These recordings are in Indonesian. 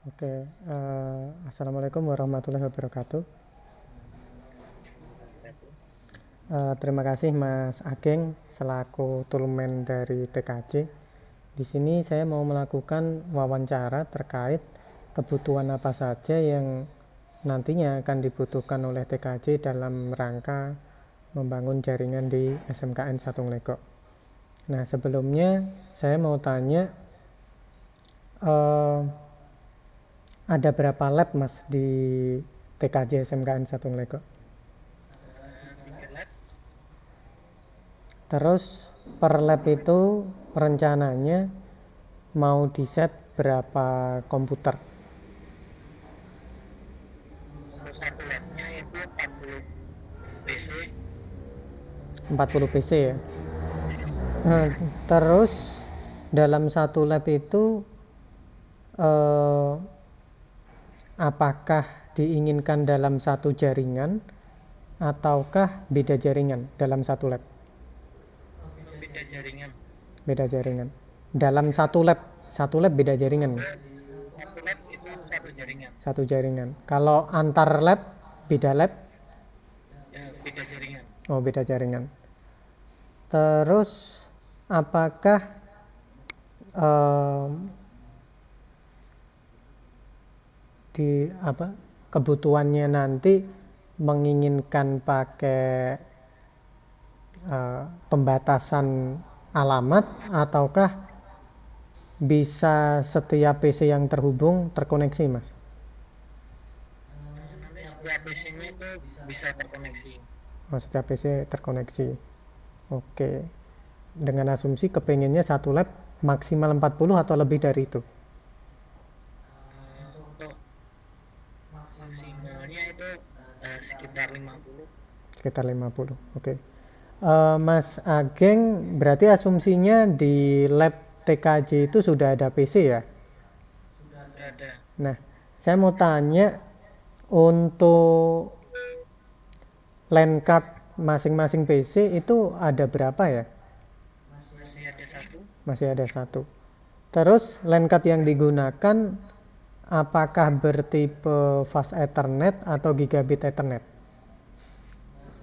Oke, Assalamualaikum warahmatullahi wabarakatuh. Terima kasih Mas Ageng selaku Tulmen dari TKJ. Di sini saya mau melakukan wawancara terkait kebutuhan apa saja yang nantinya akan dibutuhkan oleh TKJ dalam rangka membangun jaringan di SMKN Satung Legok. Nah, sebelumnya saya mau tanya, ada berapa lab Mas di TKJ SMKN Satung Legok? 3 lab. Terus per lab itu rencananya mau di set berapa komputer? Untuk satu labnya itu 40 PC. 40 PC ya. Terus dalam satu lab itu eh, apakah diinginkan dalam satu jaringan ataukah beda jaringan dalam satu lab? Beda jaringan. Beda jaringan. Dalam satu lab beda jaringan. Satu lab itu satu jaringan. Satu jaringan. Kalau antar lab beda lab, Ya, beda jaringan. oh beda jaringan. Terus apakah em, di apa kebutuhannya nanti menginginkan pakai pembatasan alamat ataukah bisa setiap PC yang terhubung terkoneksi Mas? Nanti setiap PC-nya itu bisa terkoneksi. Oh, setiap PC terkoneksi. Oke. Dengan asumsi kepengennya satu lab maksimal 40 atau lebih dari itu? Untuk maksimalnya itu sekitar 50. Sekitar 50. Oke. Mas Ageng, berarti asumsinya di lab TKJ itu sudah ada PC ya? Sudah ada. Nah, saya mau tanya untuk LAN card masing-masing PC itu ada berapa ya? Masih ada satu. Masih ada satu. Terus LAN card yang digunakan apakah bertipe fast Ethernet atau gigabit Ethernet?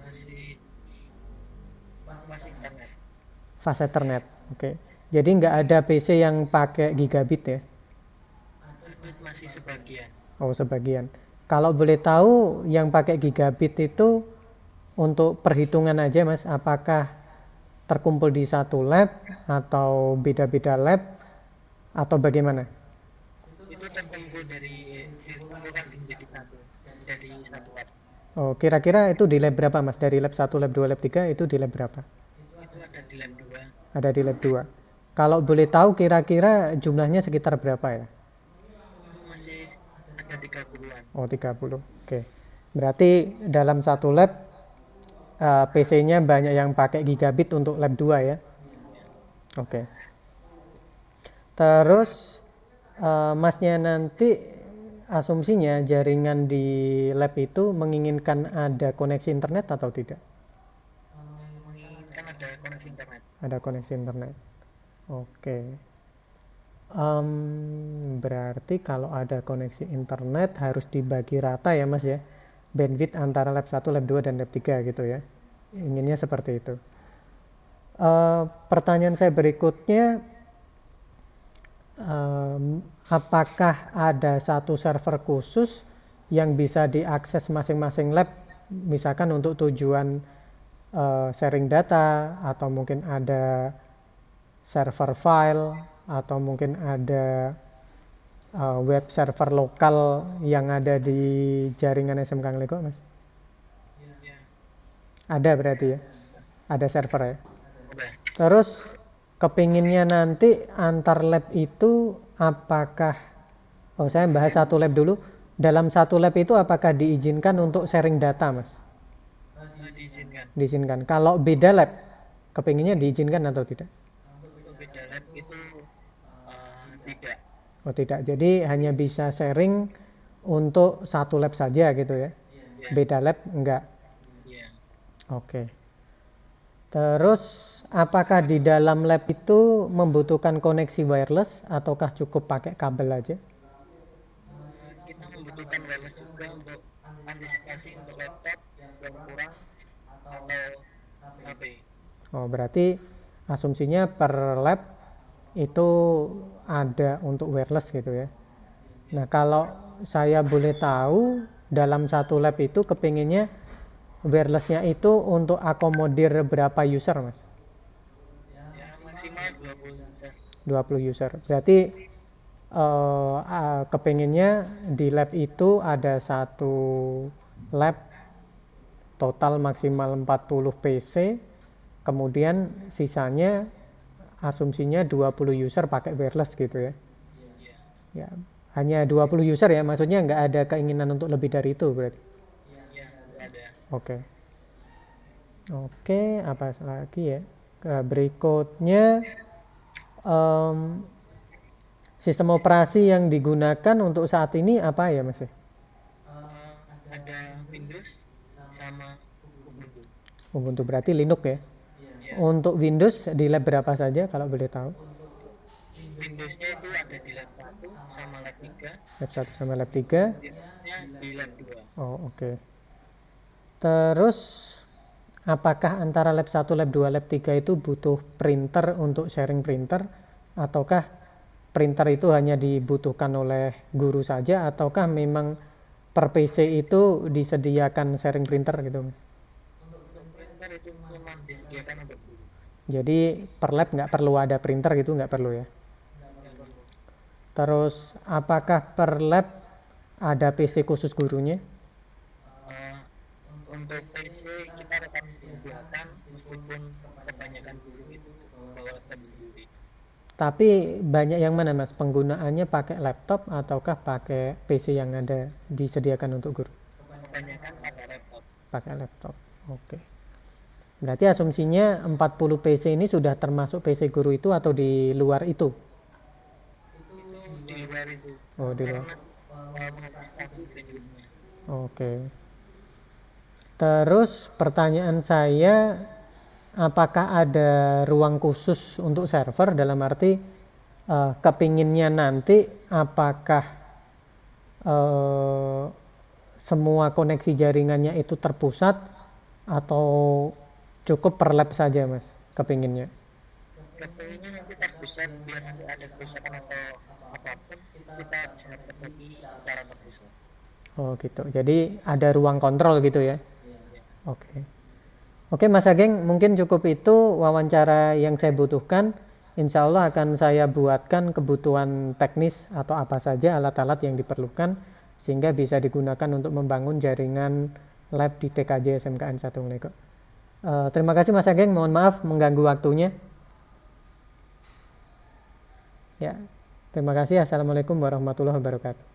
Masih masih internet. Fast Ethernet. Oke. Jadi nggak ada PC yang pakai gigabit ya? Ada masih sebagian. Oh, sebagian. Kalau boleh tahu yang pakai gigabit itu untuk perhitungan aja Mas, apakah terkumpul di satu lab atau beda-beda lab atau bagaimana? Itu dikumpulkan menjadi satu dari satu lab. Oh, kira-kira itu di lab berapa Mas? Dari lab satu, lab 2, lab 3 itu di lab berapa? Itu ada di lab 2. Ada di lab 2. Kalau boleh tahu kira-kira jumlahnya sekitar berapa ya? Masih ada 30-an. Oh, 30. Oke. Berarti dalam satu lab PC-nya banyak yang pakai gigabit untuk lab 2 ya. Oke. Terus Masnya nanti asumsinya jaringan di lab itu menginginkan ada koneksi internet atau tidak? Menginginkan ada koneksi internet. Ada koneksi internet. Oke. Berarti kalau ada koneksi internet harus dibagi rata ya Mas ya. Bandwidth antara lab 1, lab 2, dan lab 3 gitu ya. Inginnya seperti itu. Pertanyaan saya berikutnya, apakah ada satu server khusus yang bisa diakses masing-masing lab, misalkan untuk tujuan sharing data, atau mungkin ada server file, atau mungkin ada web server lokal yang ada di jaringan SMK Lego Mas? Ya, Ada berarti ya? Ada server ya? udah. Terus kepinginnya nanti antar lab itu apakah, oh saya bahas satu lab dulu, dalam satu lab itu apakah diizinkan untuk sharing data Mas? Diizinkan. Diizinkan. Kalau beda lab, kepinginnya diizinkan atau tidak? Untuk beda lab itu tidak. Oh tidak, jadi hanya bisa sharing untuk satu lab saja gitu ya? Ya, Beda lab enggak? ya. Oke. Terus apakah di dalam lab itu membutuhkan koneksi wireless ataukah cukup pakai kabel aja? membutuhkan wireless juga untuk antisipasi untuk laptop yang kurang atau HP. Oh, berarti asumsinya per lab itu ada untuk wireless gitu ya. Nah, kalau saya boleh tahu, dalam satu lab itu kepinginnya wirelessnya itu untuk akomodir berapa user, Mas? Ya maksimal 20 user. 20 user. Berarti kepinginnya di lab itu ada satu lab total maksimal 40 PC, kemudian sisanya asumsinya 20 user pakai wireless gitu ya. Ya, hanya 20 user ya, maksudnya nggak ada keinginan untuk lebih dari itu berarti. Ya, ada. Oke. Oke, apa lagi ya? Berikutnya sistem operasi yang digunakan untuk saat ini apa ya, Mas? Ada Windows sama Ubuntu. Ubuntu berarti Linux ya. Ya. Untuk Windows di lab berapa saja kalau boleh tahu? Windowsnya itu ada di lab 1 sama lab 3. Lab 1 sama lab 3. Linuxnya di lab 2. Oh, oke. Terus apakah antara lab 1, lab 2, lab 3 itu butuh printer untuk sharing printer, ataukah printer itu hanya dibutuhkan oleh guru saja, ataukah memang per PC itu disediakan sharing printer gitu, Mas? Untuk printer itu cuma disediakan untuk guru. Jadi per lab nggak perlu ada printer gitu, nggak perlu ya? Terus apakah per lab ada PC khusus gurunya? Untuk PC kita akan menggunakan meskipun kebanyakan guru itu bawa laptop sendiri. Tapi banyak yang mana, Mas? Penggunaannya pakai laptop ataukah pakai PC yang ada disediakan untuk guru? Kebanyakan pakai laptop. Pakai laptop. Oke. Berarti asumsinya 40 PC ini sudah termasuk PC guru itu atau di luar itu? Itu di luar itu. Oh, di luar. Karena mengantisipasi penjualnya. Oke. Terus pertanyaan saya, apakah ada ruang khusus untuk server, dalam arti kepinginnya nanti apakah semua koneksi jaringannya itu terpusat atau cukup per lab saja, Mas, kepinginnya? Kepinginnya nanti terpusat biar nanti ada kerusakan atau apapun kita bisa perbaiki secara terpusat. Oh gitu, jadi ada ruang kontrol gitu ya. Oke. Oke Mas Ageng, mungkin cukup itu wawancara yang saya butuhkan. Insya Allah akan saya buatkan kebutuhan teknis atau apa saja alat-alat yang diperlukan sehingga bisa digunakan untuk membangun jaringan lab di TKJ SMKN Satungleko. Terima kasih Mas Ageng, mohon maaf mengganggu waktunya. Ya, terima kasih. Assalamualaikum warahmatullahi wabarakatuh.